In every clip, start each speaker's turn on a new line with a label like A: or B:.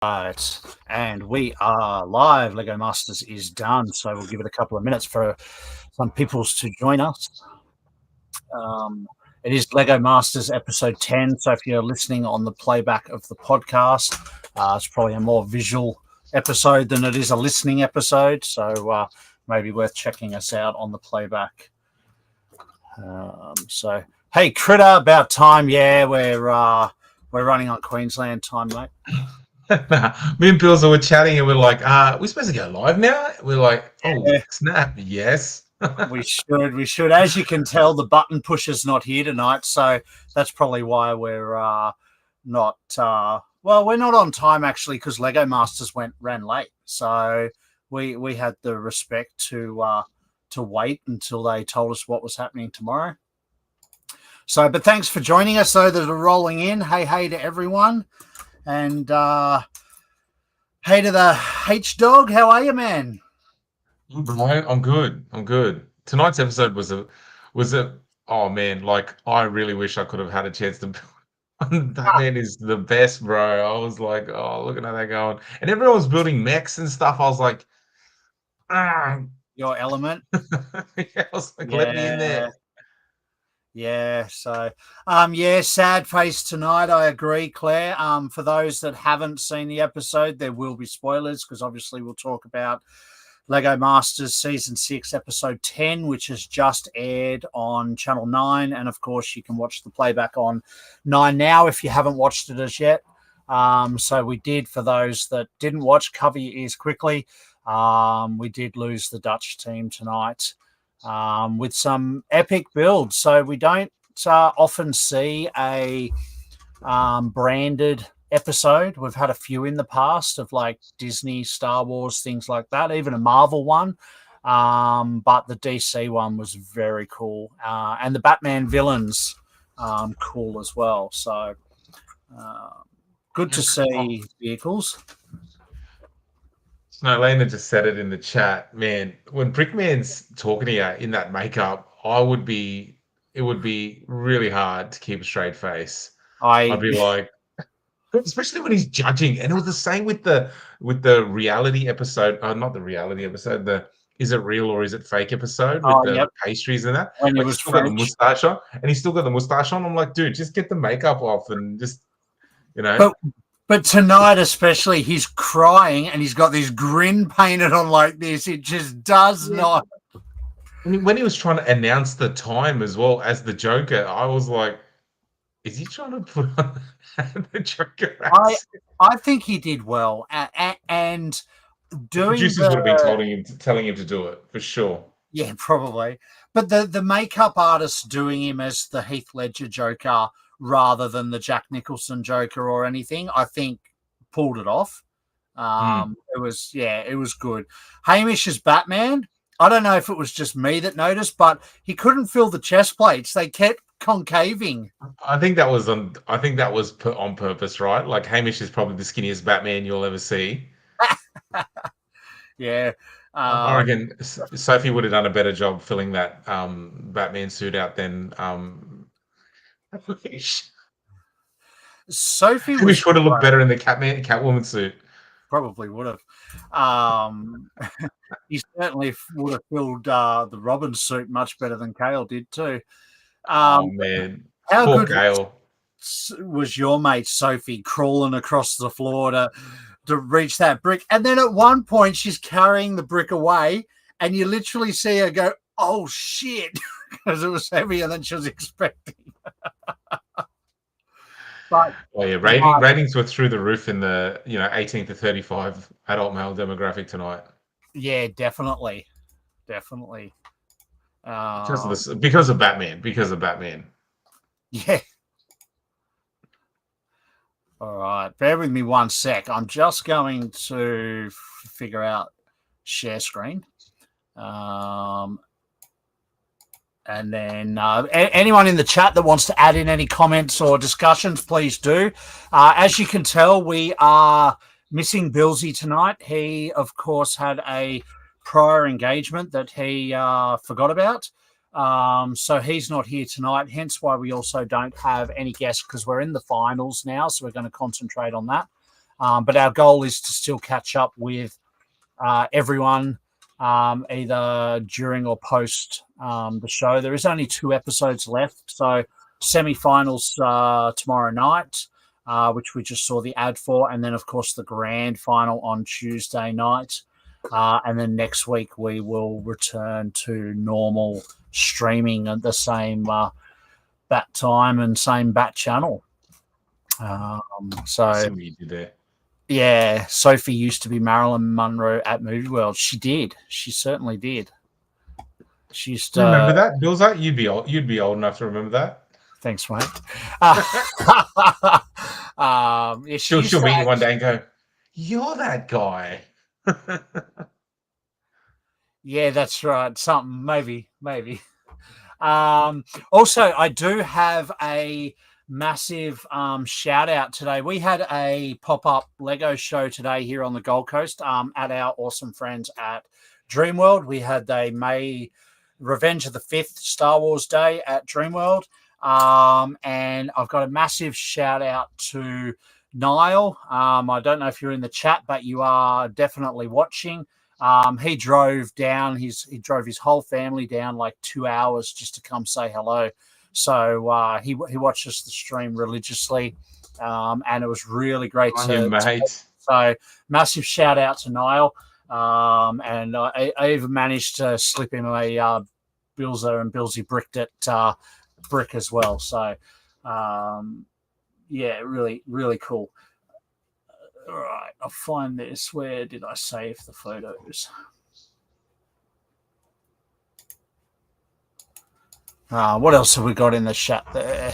A: Right, and we are live. Lego Masters is done, so we'll give it a couple of minutes for some peoples to join us. It is Lego Masters episode 10, so if you're listening on the playback of the podcast, it's probably a more visual episode than it is a listening episode, so maybe worth checking us out on the playback. So, hey, Critter, about time. Yeah, we're running on Queensland time, mate.
B: Me and Pills were chatting and we're like, we're supposed to go live now? We're like, oh,
A: Yeah.
B: snap, yes.
A: We should. As you can tell, the button pusher's not here tonight, so that's probably why we're not. We're not on time actually because Lego Masters ran late, so we had the respect to wait until they told us what was happening tomorrow. So, but thanks for joining us, though, that are rolling in. Hey to everyone, and hey to the H Dog. How are you, man?
B: I'm good. Tonight's episode was a oh man, like I really wish I could have had a chance to that man is the best, bro. I was like, oh, look at how they're going. And everyone was building mechs and stuff. I was like, ah.
A: Your element.
B: Yeah, I was like, let me in there.
A: Yeah, so sad face tonight. I agree, Claire. For those that haven't seen the episode, there will be spoilers because obviously we'll talk about Lego Masters Season 6, Episode 10, which has just aired on Channel 9. And of course, you can watch the playback on 9 now if you haven't watched it as yet. So we did, for those that didn't watch, cover your ears quickly. We did lose the Dutch team tonight. With some epic builds. So we don't often see a branded episode. We've had a few in the past of like Disney, Star Wars, things like that, even a Marvel one. But the DC one was very cool. And the Batman villains, cool as well. So good to see vehicles.
B: No, Lena just said it in the chat. Man, when Brickman's talking to you in that makeup, it would be really hard to keep a straight face. I'd be like, especially when he's judging. And it was the same with the reality episode, not the reality episode, the is it real or is it fake eepisode with the pastries and that.
A: When
B: like
A: he
B: he's still got the mustache on, and he's still got the mustache on. I'm like, dude, just get the makeup off and just, you know.
A: But tonight, especially, he's crying and he's got this grin painted on like this. It just does not.
B: I mean, when he was trying to announce the time as well as the Joker, I was like, is he trying to put on the Joker accent?
A: I think he did well. And doing
B: producers would have been telling him to do it, for sure.
A: Yeah, probably. But the makeup artist doing him as the Heath Ledger Joker rather than the Jack Nicholson Joker or anything, I think pulled it off. It was good. Hamish as Batman, I don't know if it was just me that noticed, but he couldn't fill the chest plates. They kept concaving.
B: I think that was put on purpose, right? Like Hamish is probably the skinniest Batman you'll ever see.
A: Yeah.
B: I reckon Sophie would have done a better job filling that Batman suit out than
A: Sophie
B: would have looked better in the Catwoman suit.
A: Probably would have. He certainly would have filled the Robin suit much better than Kale did too.
B: Oh man,
A: how
B: poor
A: good
B: Kale
A: was your mate Sophie crawling across the floor to reach that brick, and then at one point she's carrying the brick away, and you literally see her go, "Oh shit," because it was heavier than she was expecting. But
B: ratings were through the roof in the 18 to 35 adult male demographic tonight.
A: Yeah, definitely.
B: Because of Batman.
A: Yeah. All right, bear with me one sec. I'm just going to figure out share screen. And then anyone in the chat that wants to add in any comments or discussions, please do. As you can tell, we are missing Billsy tonight. He, of course, had a prior engagement that he forgot about. So he's not here tonight, hence why we also don't have any guests because we're in the finals now. So we're going to concentrate on that. But our goal is to still catch up with everyone, either during or post the show. There is only 2 episodes left, so semi-finals tomorrow night, which we just saw the ad for, and then of course the grand final on Tuesday night, and then next week we will return to normal streaming at the same bat time and same bat channel. So
B: See what you did there.
A: Yeah, Sophie used to be Marilyn Monroe at Movie World. She did. She certainly did. She used to
B: remember that, Bill's that you'd be old enough to remember that.
A: Thanks, mate. Yeah,
B: she'll meet you one day and go, "You're that guy."
A: Yeah, that's right. Something maybe. Also, I do have a massive shout out today. We had a pop-up Lego show today here on the Gold Coast at our awesome friends at Dreamworld. We had a May Revenge of the 5th Star Wars Day at Dreamworld. And I've got a massive shout out to Niall. I don't know if you're in the chat, but you are definitely watching. He drove his whole family down like 2 hours just to come say hello. So he watches the stream religiously, and it was really great
B: mate.
A: So massive shout out to Niall, and I even managed to slip him a Bilza and Billsy bricked it brick as well. So yeah, really, really cool. All right, I'll find this. Where did I save the photos? What else have we got in the chat there?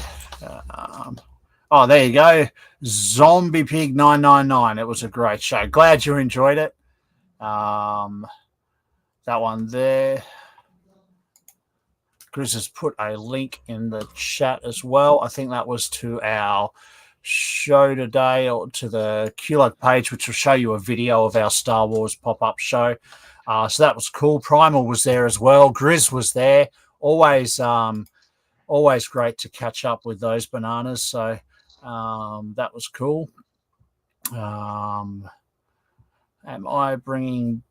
A: Oh, there you go. Zombie Pig 999. It was a great show. Glad you enjoyed it. That one there. Chris has put a link in the chat as well. I think that was to our show today, or to the QLUG page, which will show you a video of our Star Wars pop-up show. So that was cool. Primal was there as well. Grizz was there. Always great to catch up with those bananas. So that was cool. Am I bringing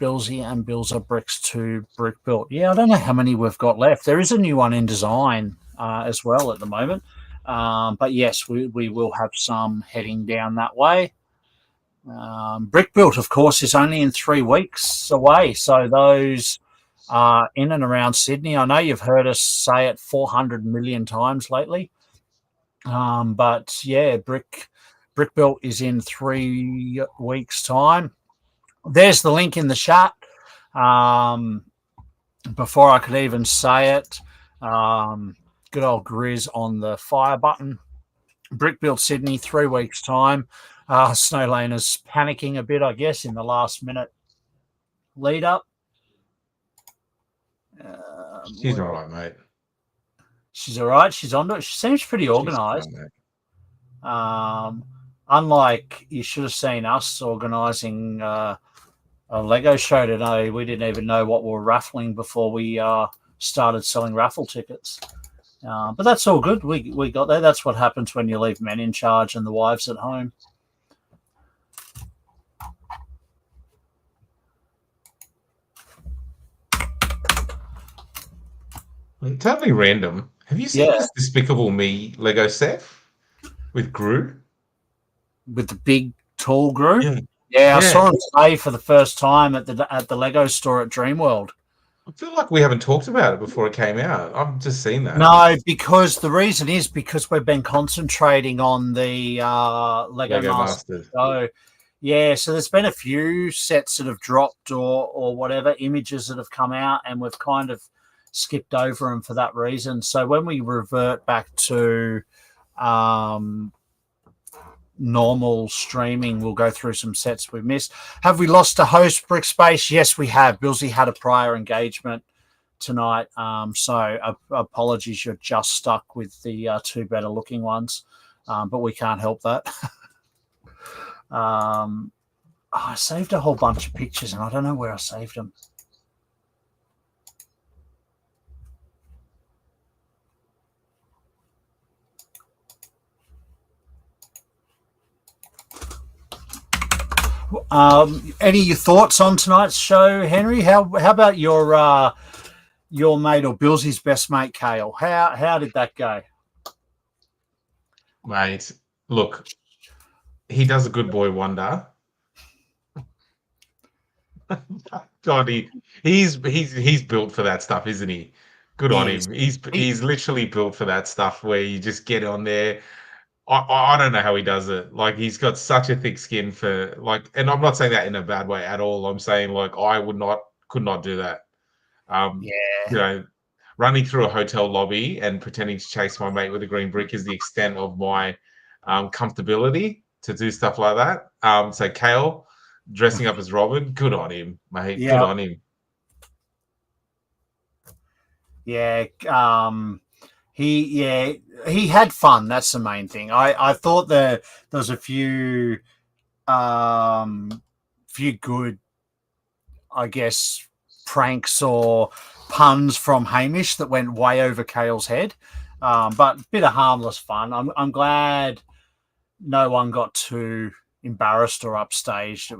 A: Billsy and Bilza bricks to Brick Built? Yeah, I don't know how many we've got left. There is a new one in design as well at the moment. But yes, we will have some heading down that way. Brick Built, of course, is only in 3 weeks away. So those in and around Sydney, I know you've heard us say it 400 million times lately. But yeah, Brick Built is in 3 weeks' time. There's the link in the chat. Before I could even say it, good old Grizz on the fire button. Brick Built Sydney, 3 weeks' time. Snowlane is panicking a bit, I guess, in the last minute lead up.
B: She's all right, mate.
A: She's all right. She's on to it. She seems pretty organised. Unlike, you should have seen us organising a Lego show today. We didn't even know what we were raffling before we started selling raffle tickets. But that's all good. We got there. That's what happens when you leave men in charge and the wives at home.
B: Totally random. Have you seen this Despicable Me Lego set with Gru?
A: With the big, tall Gru? Yeah, I saw him today for the first time at the Lego store at Dreamworld.
B: I feel like we haven't talked about it before it came out. I've just seen that.
A: No, because the reason is because we've been concentrating on the Lego Masters. So, yeah, so there's been a few sets that have dropped or whatever, images that have come out, and we've kind of skipped over them for that reason. So when we revert back to normal streaming, we'll go through some sets we've missed. Have we lost a host, Brickspace? Yes, we have. Billsy had a prior engagement tonight, so apologies, you're just stuck with the 2 better looking ones, but we can't help that. I saved a whole bunch of pictures and I don't know where I saved them. Any thoughts on tonight's show, Henry? How about your mate or Billsy's best mate, Kale? How did that go?
B: Mate, look, he does a good boy wonder. God, he's built for that stuff, isn't he? Good on him. He's literally built for that stuff where you just get on there. I don't know how he does it. Like, he's got such a thick skin for, like, and I'm not saying that in a bad way at all. I'm saying, like, could not do that.
A: Yeah.
B: You know, running through a hotel lobby and pretending to chase my mate with a green brick is the extent of my comfortability to do stuff like that. So Kale dressing up as Robin, good on him, mate.
A: Yeah.
B: Good on him.
A: Yeah. He had fun. That's the main thing. I thought there was a few good, I guess, pranks or puns from Hamish that went way over Kale's head, but a bit of harmless fun. I'm glad no one got too embarrassed or upstaged. It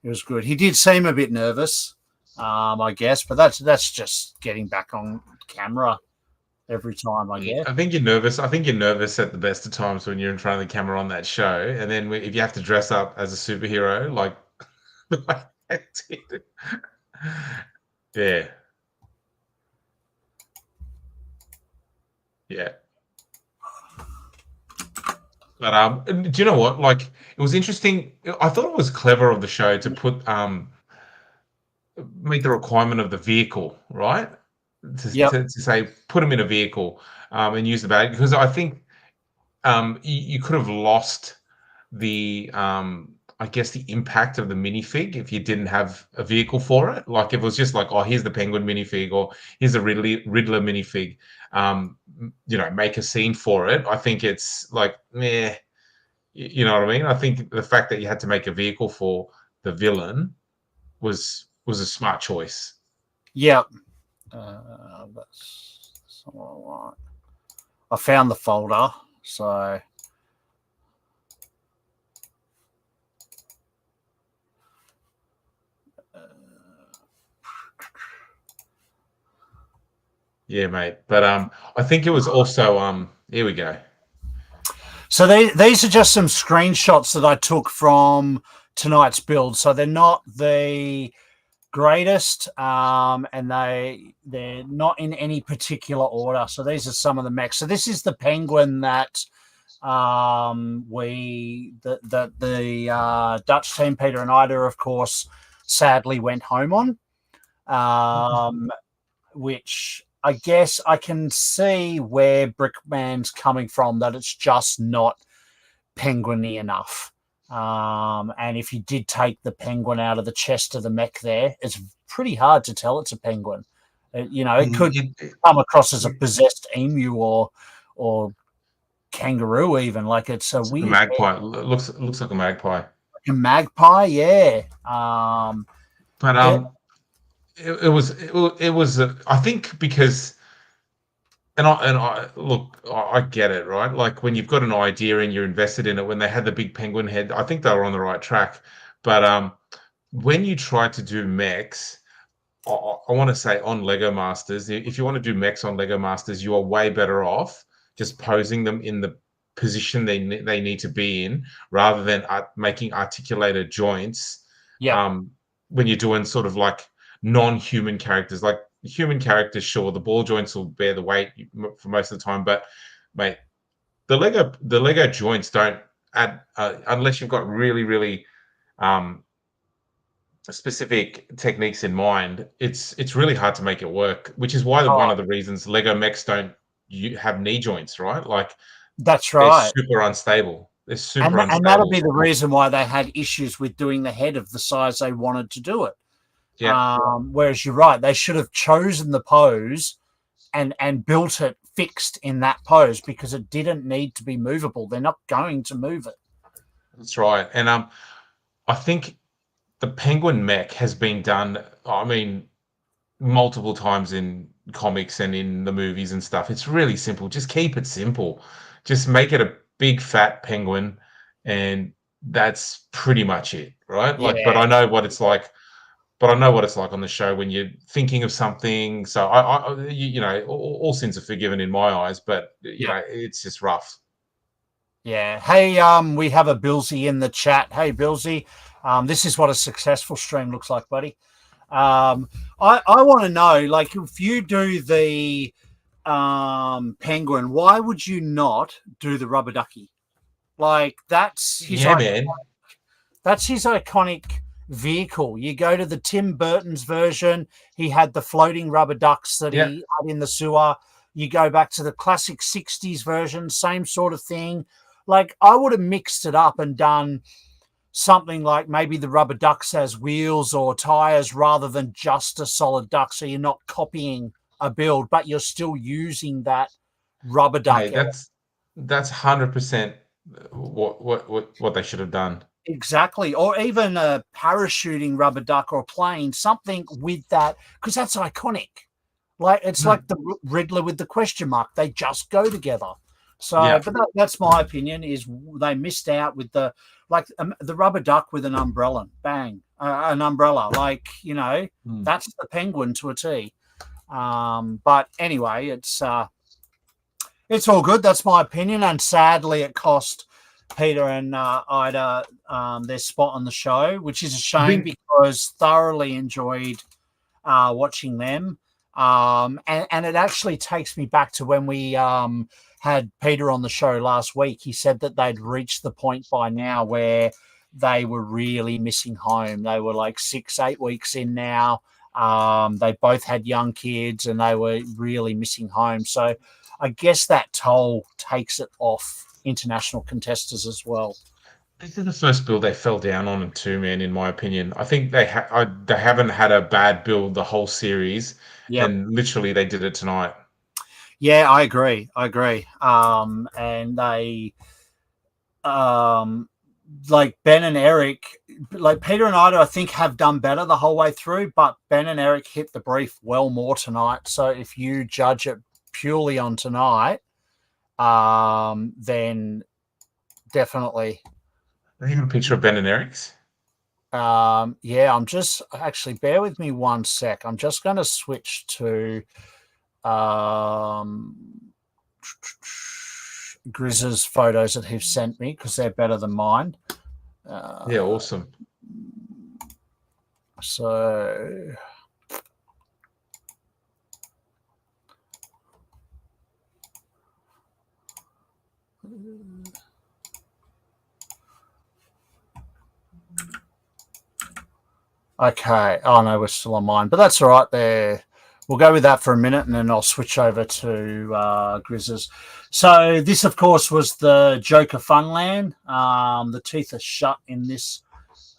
A: was good. He did seem a bit nervous, I guess, but that's just getting back on camera every time, I guess.
B: I think you're nervous. I think you're nervous at the best of times when you're in front of the camera on that show, and then if you have to dress up as a superhero, like the way they did. Yeah. Yeah. But do you know what? Like, it was interesting. I thought it was clever of the show to put make the requirement of the vehicle, right? To say put them in a vehicle and use the bag, because I think you could have lost the I guess the impact of the minifig if you didn't have a vehicle for it. Like, if it was just like, oh, here's the Penguin minifig, or here's a Riddler minifig, make a scene for it. I think it's like, meh, you know what I mean? I think the fact that you had to make a vehicle for the villain was a smart choice.
A: Yep. That's all right. I found the folder, so
B: yeah, mate. But I think it was also here we go.
A: So these are just some screenshots that I took from tonight's build. So they're not the greatest, and they're not in any particular order. So these are some of the mechs. So this is the Penguin that the Dutch team, Peter and Ida, of course, sadly went home on, which I guess I can see where Brickman's coming from, that it's just not penguin-y enough. And if you did take the penguin out of the chest of the mech there, it's pretty hard to tell it's a penguin. It could come across as a possessed emu or kangaroo even. Like, it's a weird
B: magpie. Looks like a magpie.
A: Like a magpie, yeah.
B: But it was I think because and I look, I get it, right? Like, when you've got an idea and you're invested in it, when they had the big penguin head, I think they were on the right track. But when you try to do mechs, I want to say on Lego Masters, if you want to do mechs on Lego Masters, you are way better off just posing them in the position they need to be in, rather than making articulated joints.
A: Yeah.
B: When you're doing sort of like non-human characters, like human characters, sure, the ball joints will bear the weight for most of the time, but mate, the Lego joints don't add unless you've got really, really specific techniques in mind. It's really hard to make it work, which is why one of the reasons Lego mechs don't have knee joints, right? Like,
A: that's right.
B: They're super unstable.
A: And that'll be the reason why they had issues with doing the head of the size they wanted to do it.
B: Yeah.
A: Whereas you're right, they should have chosen the pose and built it fixed in that pose, because it didn't need to be movable. They're not going to move it.
B: That's right. And I think the penguin mech has been done, I mean, multiple times in comics and in the movies and stuff. It's really simple. Just keep it simple. Just make it a big fat penguin and that's pretty much it, right? Like,
A: Yeah.
B: but I know what it's like. But I know what it's like on the show when you're thinking of something. So you know, all sins are forgiven in my eyes, but you
A: Yeah.
B: know, it's just rough.
A: Yeah. Hey, we have a Billsy in the chat. Hey, Billsy, this is what a successful stream looks like, buddy. I want to know, like, if you do the penguin, why would you not do the rubber ducky? Like, that's his iconic vehicle. You go to the Tim Burton's version, he had the floating rubber ducks that he had in the sewer. You go back to the classic 60s version, same sort of thing. Like, I would have mixed it up and done something like maybe the rubber ducks has wheels or tires rather than just a solid duck. So you're not copying a build, but you're still using that rubber duck.
B: Hey, that's 100% what they should have done.
A: Exactly. Or even a parachuting rubber duck or plane, something with that, because that's iconic. Like, it's like the Riddler with the question mark. They just go together. So, but that's my opinion, is they missed out with the rubber duck with an umbrella. Bang. An umbrella. Like, you know, that's the penguin to a T. But anyway, it's all good. That's my opinion. And sadly, it cost Peter and Ida their spot on the show, which is a shame because thoroughly enjoyed watching them. And it actually takes me back to when we had Peter on the show last week. He said that they'd reached the point by now where they were really missing home. They were like 6-8 weeks in now. They both had young kids and they were really missing home. So I guess that toll takes it off international contestants as well.
B: This is the first build they fell down on too, man, in my opinion. I think they haven't had a bad build the whole series, and literally they did it tonight.
A: Yeah, I agree. And they, like Ben and Eric, like Peter and Ida, I think have done better the whole way through, but Ben and Eric hit the brief well more tonight. So if you judge it purely on tonight, then definitely.
B: Have you got a picture of Ben and Eric's?
A: Yeah, I'm just actually bear with me one sec. I'm just going to switch to Grizz's photos that he've sent me because they're better than mine.
B: Yeah, awesome.
A: So okay. Oh no, we're still on mine, but that's all right. There, we'll go with that for a minute, and then I'll switch over to Grizz's. So this, of course, was the Joker Funland. The teeth are shut in this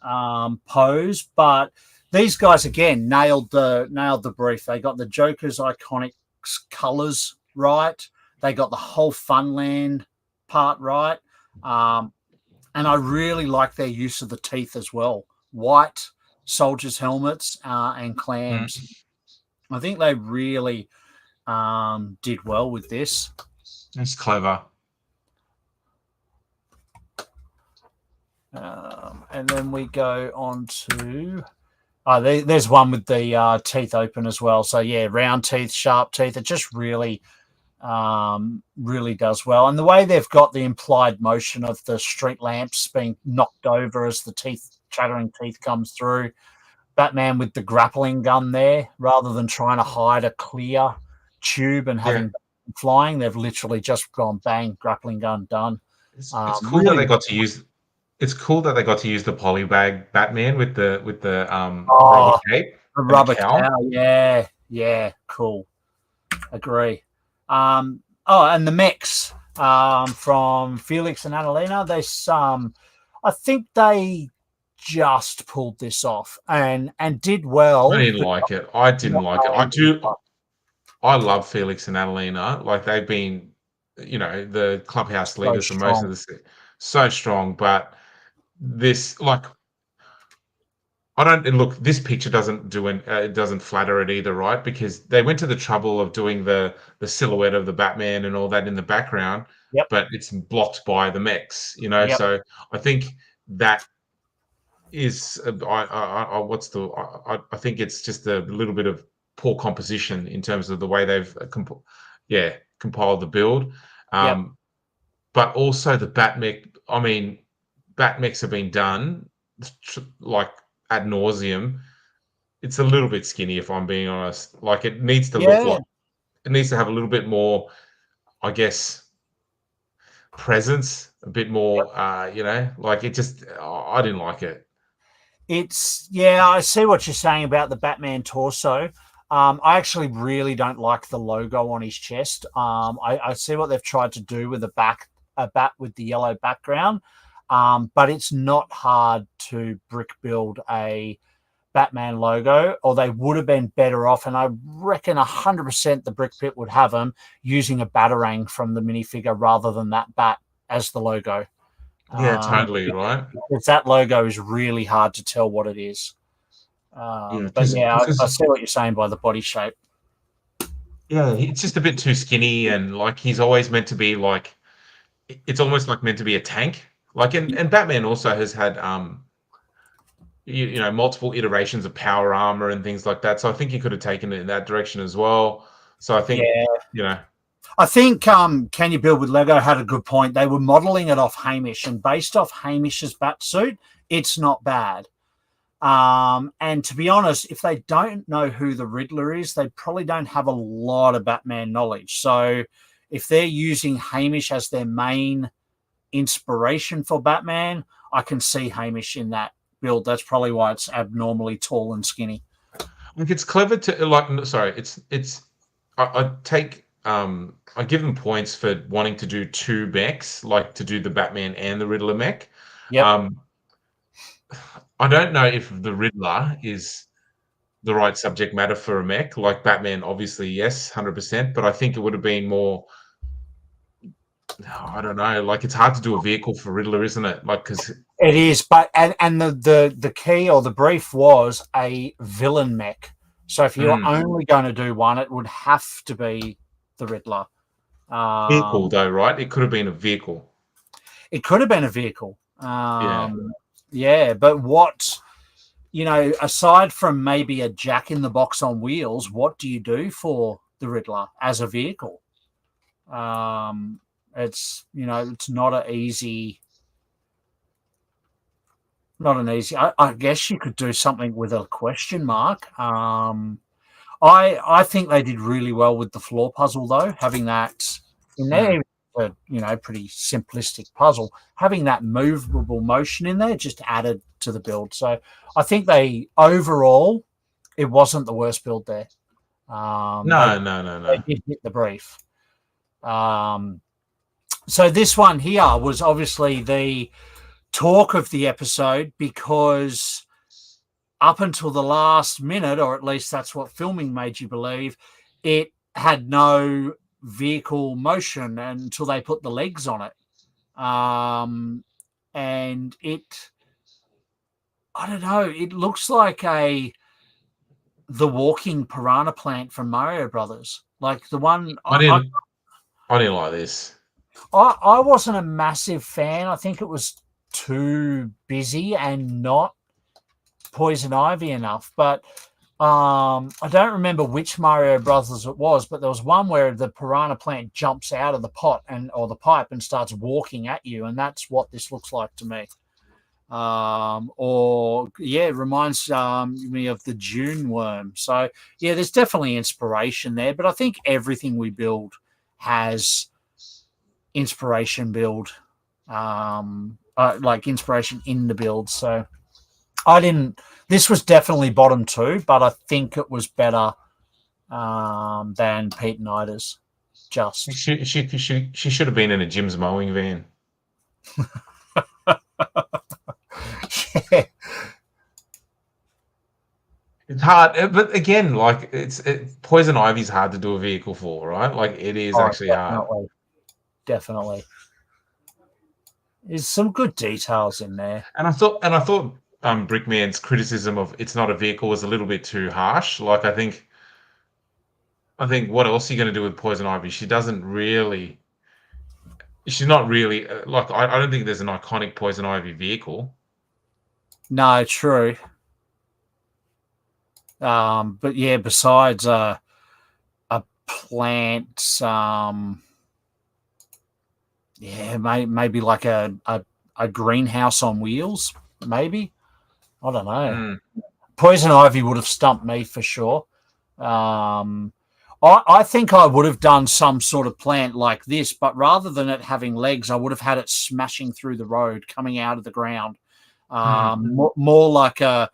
A: pose, but these guys again nailed the brief. They got the Joker's iconic colors right. They got the whole Funland part right, and I really like their use of the teeth as well. White soldiers' helmets and clams. I think they really did well with this.
B: It's clever.
A: And then we go on to there's one with the teeth open as well. So yeah, round teeth, sharp teeth. It just really does well. And the way they've got the implied motion of the street lamps being knocked over as the chattering teeth comes through. Batman with the grappling gun there, rather than trying to hide a clear tube and having flying, they've literally just gone bang, grappling gun done.
B: It's cool that they got to use. It's cool that they got to use the polybag Batman with the rubber cape.
A: The rubber cow. Yeah, cool. Agree. And the mechs from Felix and Annalena. I think they just pulled this off and did well.
B: I didn't like it. I didn't like it. I love Felix and Annalena. Like, they've been, the clubhouse leaders for most of the so strong, but this, like, this picture doesn't it doesn't flatter it either, right? Because they went to the trouble of doing the silhouette of the Batman and all that in the background, but it's blocked by the mechs, So I think that is I think it's just a little bit of poor composition in terms of the way they've compiled the build. But also the Batmech. I mean, Batmechs have been done like ad nauseum. It's a little bit skinny, if I'm being honest. Like it needs to look like it needs to have a little bit more, I guess, presence, a bit more. Like it just. I didn't like it.
A: I see what you're saying about the Batman torso. I actually really don't like the logo on his chest. I see what they've tried to do with a bat with the yellow background, but it's not hard to brick build a Batman logo, or they would have been better off. And I reckon 100% the brick pit would have them using a Batarang from the minifigure rather than that bat as the logo.
B: Yeah, totally, right?
A: Because that logo is really hard to tell what it is. I see what you're saying by the body shape.
B: Yeah, it's just a bit too skinny, and like he's always meant to be like, it's almost like meant to be a tank. Like, and Batman also has had multiple iterations of power armor and things like that. So I think he could have taken it in that direction as well. So I think
A: I think Can You Build with Lego had a good point. They were modeling it off Hamish, and based off Hamish's bat suit, it's not bad. And to be honest, if they don't know who the Riddler is, they probably don't have a lot of Batman knowledge. So if they're using Hamish as their main inspiration for Batman, I can see Hamish in that build. That's probably why it's abnormally tall and skinny.
B: Like it's clever to I give them points for wanting to do two mechs, like to do the Batman and the Riddler mech.
A: Yep.
B: I don't know if the Riddler is the right subject matter for a mech. Like Batman, obviously, yes, 100%. But I think it would have been more. I don't know. Like it's hard to do a vehicle for Riddler, isn't it? Like because
A: it is. But and the key or the brief was a villain mech. So if you're only going to do one, it would have to be the Riddler.
B: Vehicle, though, right? It could have been a vehicle.
A: It could have been a vehicle. Yeah, but what, aside from maybe a Jack in the Box on wheels, what do you do for the Riddler as a vehicle? It's not an easy. I guess you could do something with a question mark. I think they did really well with the floor puzzle, though, having that in there. A pretty simplistic puzzle, having that movable motion in there just added to the build. So I think overall it wasn't the worst build there.
B: No.
A: They did hit the brief. So this one here was obviously the talk of the episode because up until the last minute, or at least that's what filming made you believe, it had no vehicle motion until they put the legs on it. And I don't know, it looks like the walking piranha plant from Mario Brothers. Like the one
B: I didn't like this.
A: I wasn't a massive fan. I think it was too busy and not Poison Ivy enough, but I don't remember which Mario Brothers it was, but there was one where the piranha plant jumps out of the pot or the pipe and starts walking at you, and that's what this looks like to me. It reminds me of the June worm. So yeah, there's definitely inspiration there, but I think everything we build has inspiration like inspiration in the build. So this was definitely bottom two, but I think it was better than Pete and Ida's. Just
B: she should have been in a Jim's mowing van.
A: Yeah.
B: It's hard, but again, like Poison Ivy's hard to do a vehicle for, right? Like it is actually hard.
A: Definitely. There's some good details in there.
B: And I thought Brickman's criticism of it's not a vehicle was a little bit too harsh. Like I think what else are you going to do with Poison Ivy? She's not really like I don't think there's an iconic Poison Ivy vehicle.
A: No, true. But yeah, besides a plant, yeah, maybe like a greenhouse on wheels, maybe. I don't know. Poison ivy would have stumped me for sure. I think I would have done some sort of plant like this, but rather than it having legs, I would have had it smashing through the road, coming out of the ground. More like a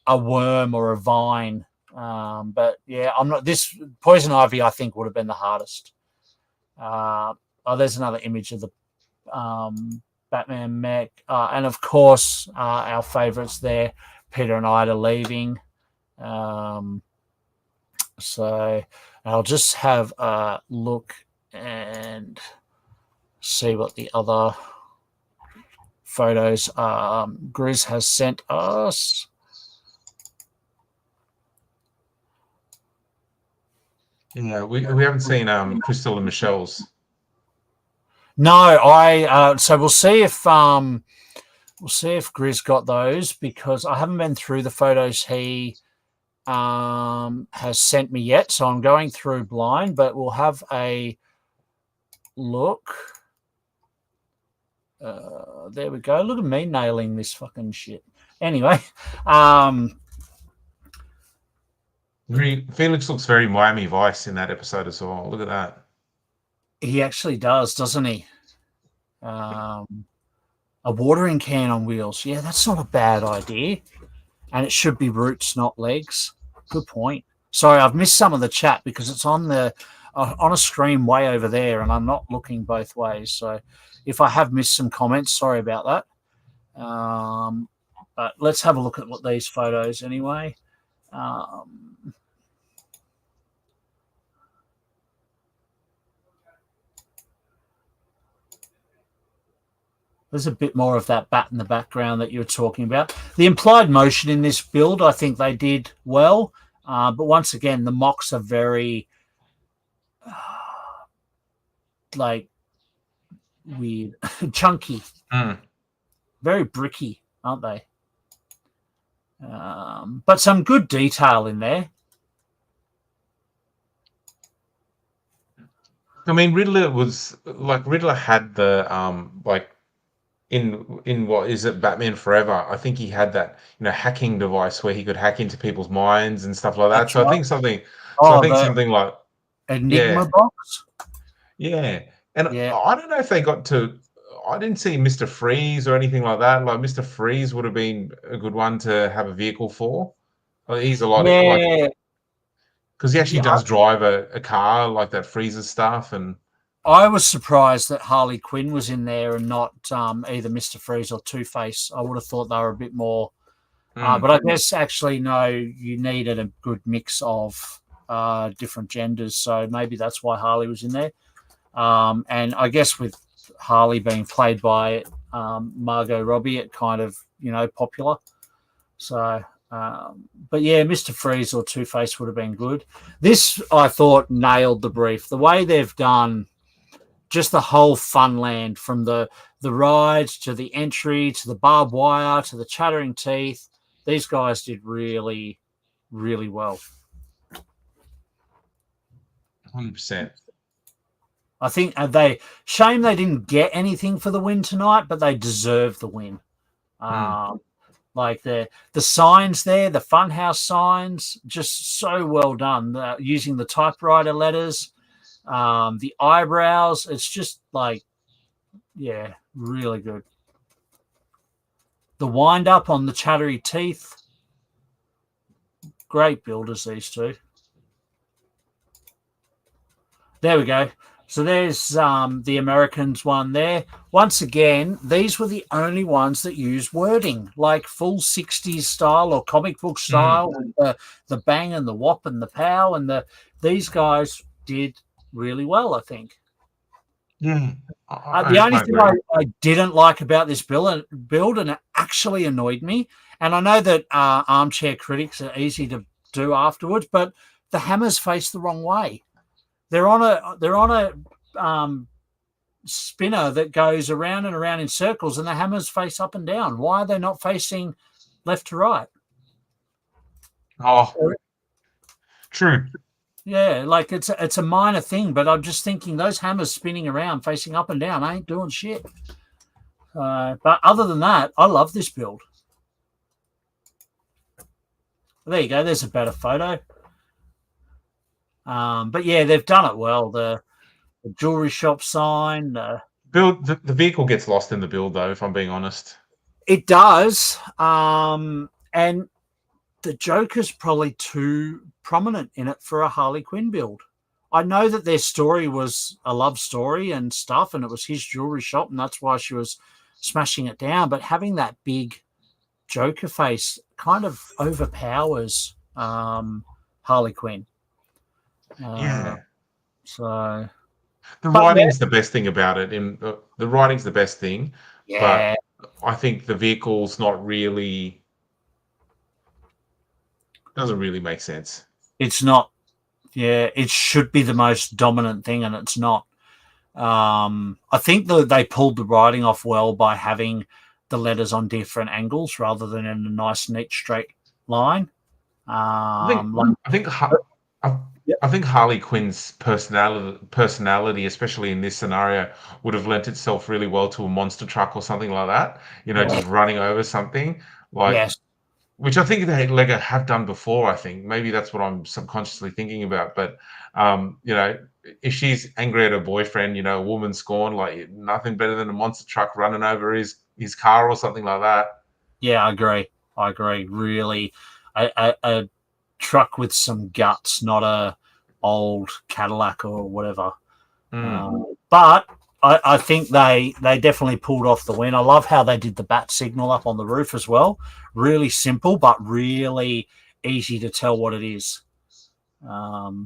A: worm or a vine. But yeah, I'm not. This poison ivy, I think, would have been the hardest. There's another image of the Batman mech, and of course, our favourites there. Peter and Ida leaving. So I'll just have a look and see what the other photos Grizz has sent us.
B: Yeah, we haven't seen Crystal and Michelle's.
A: No, so we'll see if Grizz got those, because I haven't been through the photos he has sent me yet, so I'm going through blind, but we'll have a look. There we go. Look at me nailing this fucking shit. Anyway,
B: Felix looks very Miami Vice in that episode as well. Look at that.
A: He actually does, doesn't he? A watering can on wheels. Yeah, that's not a bad idea. And it should be roots, not legs. Good point. Sorry, I've missed some of the chat because it's on the on a screen way over there, and I'm not looking both ways. So if I have missed some comments, sorry about that. But let's have a look at what these photos anyway. There's a bit more of that bat in the background that you were talking about. The implied motion in this build, I think they did well. But once again, the mocks are very like weird, chunky, very bricky, aren't they? But some good detail in there.
B: I mean, Riddler had the like in what is it, Batman Forever? I think he had that hacking device where he could hack into people's minds and stuff like that.
A: That's
B: so
A: right.
B: I think something like
A: Enigma box.
B: Yeah, and I don't know if they got to. I didn't see Mr. Freeze or anything like that. Like Mr. Freeze would have been a good one to have a vehicle for. He's a lot because he actually does drive a car like that freezes stuff. And
A: I was surprised that Harley Quinn was in there and not either Mr. Freeze or Two-Face. I would have thought they were a bit more. But I guess actually, no, you needed a good mix of different genders. So maybe that's why Harley was in there. And I guess with Harley being played by Margot Robbie, it kind of, popular. So, but yeah, Mr. Freeze or Two-Face would have been good. This, I thought, nailed the brief. The way they've done just the whole Funland, from the rides to the entry to the barbed wire to the chattering teeth, these guys did really, really well.
B: 100%.
A: I think shame they didn't get anything for the win tonight, but they deserve the win. Like the signs there, the Funhouse signs, just so well done. Using the typewriter letters, the eyebrows, it's just like, yeah, really good. The wind up on the chattery teeth, great builders, these two. There we go. So there's the Americans one there. Once again, these were the only ones that used wording, like full 60s style or comic book style, with the bang and the whop and the pow. And these guys did really well, I think.
B: Yeah.
A: The only thing I didn't like about this build, and it actually annoyed me, and I know that armchair critics are easy to do afterwards, but the hammers face the wrong way. They're on a spinner that goes around and around in circles, and the hammers face up and down. Why are they not facing left to right.
B: Oh, true.
A: Yeah, like it's a minor thing, but I'm just thinking those hammers spinning around, facing up and down, ain't doing shit. But other than that, I love this build. There you go. There's a better photo. But yeah, they've done it well. The jewelry shop sign.
B: The vehicle gets lost in the build, though, if I'm being honest.
A: It does. And the Joker's probably too prominent in it for a Harley Quinn build. I know that their story was a love story and stuff, and it was his jewelry shop, and that's why she was smashing it down. But having that big Joker face kind of overpowers Harley Quinn.
B: Yeah.
A: So
B: the writing's the best thing about it. The writing's the best thing.
A: Yeah.
B: But I think the vehicle's not really doesn't really make sense.
A: It's not. Yeah, it should be the most dominant thing, and it's not. I think that they pulled the writing off well by having the letters on different angles rather than in a nice, neat, straight line.
B: I think Harley Quinn's personality, especially in this scenario, would have lent itself really well to a monster truck or something like that. Just running over something which I think they Lego have done before. I think maybe that's what I'm subconsciously thinking about. But if she's angry at her boyfriend, a woman scorned, like nothing better than a monster truck running over his car or something like that.
A: Yeah, I agree. Really, a truck with some guts, not a old Cadillac or whatever. But I think they definitely pulled off the win. I love how they did the bat signal up on the roof as well. Really simple, but really easy to tell what it is. There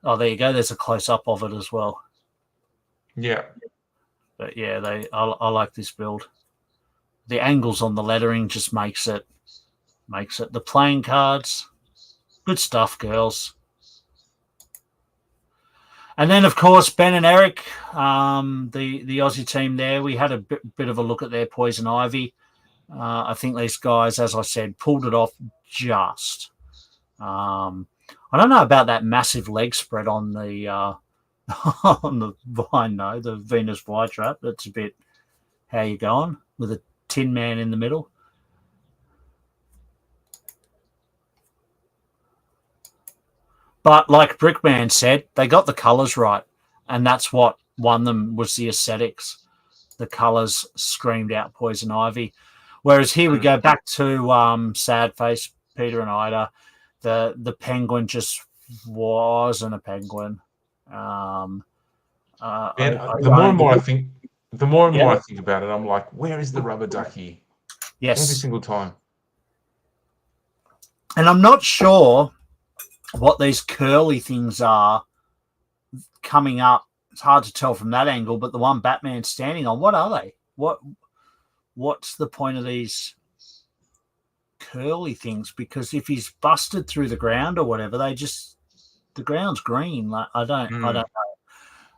A: you go. There's a close up of it as well.
B: Yeah.
A: But yeah, I like this build. The angles on the lettering just makes it. The playing cards, good stuff, girls. And then, of course, Ben and Eric, the Aussie team there, we had a bit of a look at their Poison Ivy. I think these guys, as I said, pulled it off just. I don't know about that massive leg spread on the on the vine, though, the Venus flytrap. That's a bit how you going with a Tin Man in the middle. But like Brickman said, they got the colours right, and that's what won them was the aesthetics. The colours screamed out Poison Ivy. Whereas here we go back to Sad Face, Peter and Ida. The penguin just wasn't a penguin.
B: The more and more I think about it, I'm like, where is the rubber ducky?
A: Yes.
B: Every single time.
A: And I'm not sure what these curly things are coming up. It's hard to tell from that angle, but the one Batman's standing on, what are they? What's the point of these curly things? Because if he's busted through the ground or whatever, the ground's green. Like I don't know.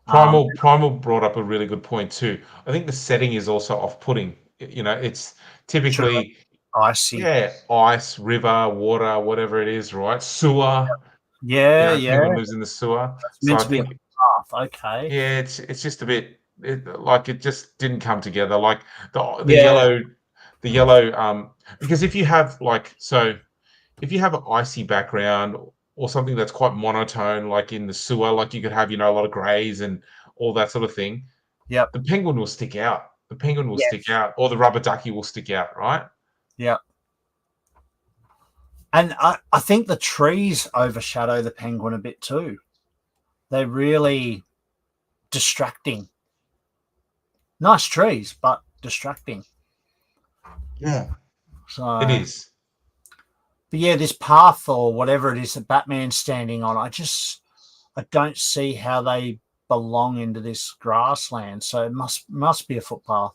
B: Primal brought up a really good point too. I think the setting is also off-putting. It's typically
A: icy.
B: Yeah, ice, river, water, whatever it is, right? Sewer.
A: Yeah.
B: Penguin lives in the sewer.
A: It's meant to be a path. Okay.
B: Yeah, it's just a bit it just didn't come together. Like the yellow. Because if you have if you have an icy background or something that's quite monotone, like in the sewer, like you could have a lot of greys and all that sort of thing.
A: Yeah.
B: The penguin will stick out. Stick out, or the rubber ducky will stick out, right?
A: Yeah. And I think the trees overshadow the penguin a bit too. They're really distracting. Nice trees, but distracting.
B: Yeah.
A: So
B: it is.
A: But yeah, this path or whatever it is that Batman's standing on, I don't see how they belong into this grassland. So it must be a footpath.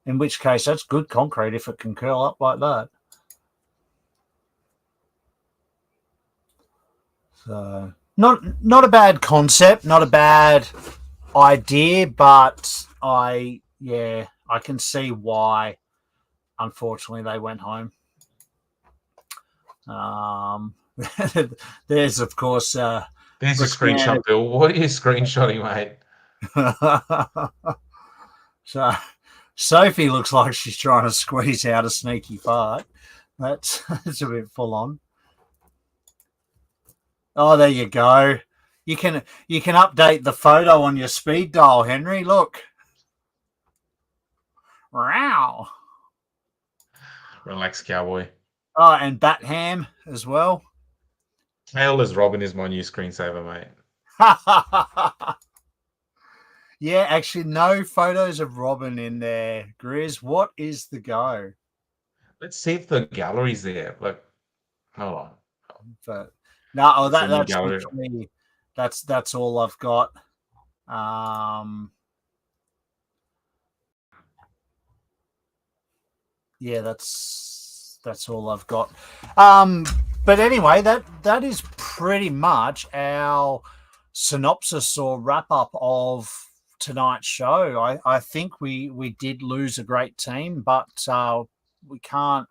A: In which case, that's good concrete if it can curl up like that. So not a bad concept, not a bad idea, but I can see why unfortunately, they went home. There's, of course,
B: there's a screenshot, Bill. What are you screenshotting, mate?
A: So Sophie looks like she's trying to squeeze out a sneaky fart. That's a bit full on. Oh, there you go. You can update the photo on your speed dial, Henry. Look. Wow.
B: Relax, cowboy.
A: Oh, and Batham as well.
B: Tail as Robin is my new screensaver, mate.
A: Yeah, actually, no photos of Robin in there. Grizz, what is the go?
B: Let's see if the gallery's there. Look, hold on.
A: But no, that's literally, that's all I've got. Yeah, that's all I've got. But anyway, that is pretty much our synopsis or wrap up of tonight's show. I think we did lose a great team, but we can't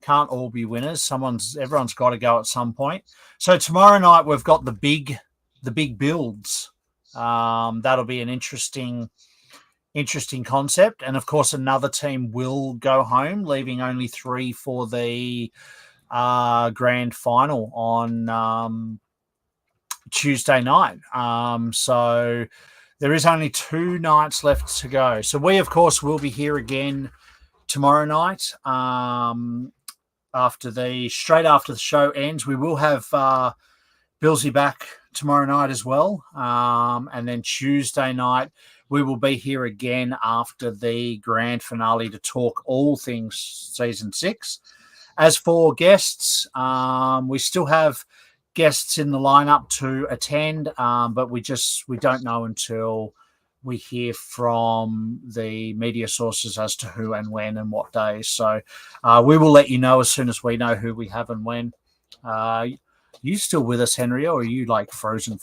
A: all be winners. Everyone's got to go at some point. So tomorrow night we've got the big builds. That'll be an interesting concept, and of course another team will go home, leaving only 3 for the grand final on Tuesday night. So there is only 2 nights left to go. So we, of course, will be here again tomorrow night. Straight after the show ends, we will have Billsy back tomorrow night as well. And then Tuesday night, we will be here again after the grand finale to talk all things season 6. As for guests, we still have guests in the lineup to attend, but we don't know until we hear from the media sources as to who and when and what days. So we will let you know as soon as we know who we have and when. You still with us, Henry, or are you like frozen?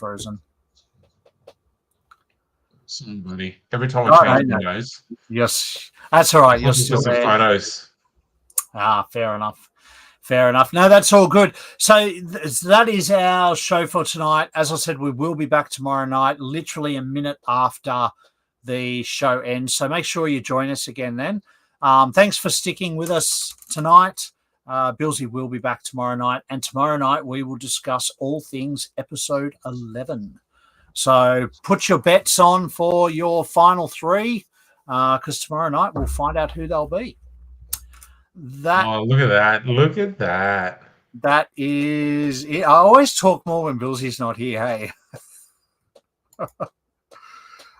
B: Somebody. Every time I change windows.
A: Yes, that's all right. You're still there.
B: Photos.
A: Fair enough. No, that's all good. So that is our show for tonight. As I said, we will be back tomorrow night, literally a minute after the show ends. So make sure you join us again then. Thanks for sticking with us tonight. Billsy will be back tomorrow night. And tomorrow night, we will discuss all things episode 11. So put your bets on for your final 3, because tomorrow night we'll find out who they'll be.
B: Look at that.
A: That is it. I always talk more when Billsy's not here, hey?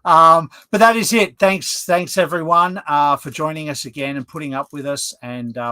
A: But that is it. Thanks everyone for joining us again and putting up with us, and